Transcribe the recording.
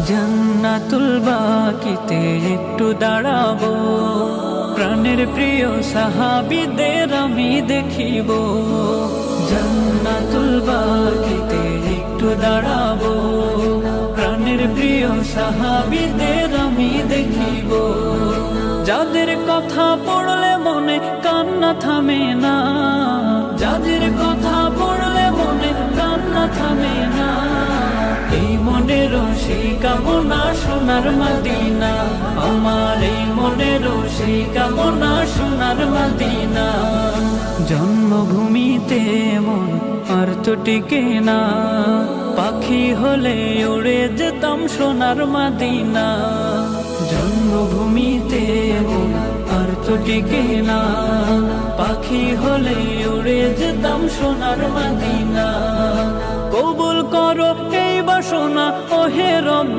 জান্নাতুল বাকিতে একটু দাঁড়াবো, প্রাণের প্রিয় সাহাবীদের আমি দেখিব। জান্নাতুল বাকিতে একটু দাঁড়াবো, প্রাণের প্রিয় সাহাবীদের আমি দেখিব। যাদের কথা পড়লে মনে কান্না থামে না, যাদের কথা পড়লে মনে কান্না থামে না, এই মনেরও সেই কামনা সোনার মদিনা, আমার এই মনেরও সেই কামনা সোনার মদিনা। জন্মভূমিতে মন আর তো টিকে না, পাখি হলে উড়ে যেতাম সোনার মদিনা। জন্মভূমিতে মন আর তো টিকে না, পাখি হলে উড়ে যেতাম সোনার মদিনা। কবুল করো এই বাসনা ওহে রব্বানা।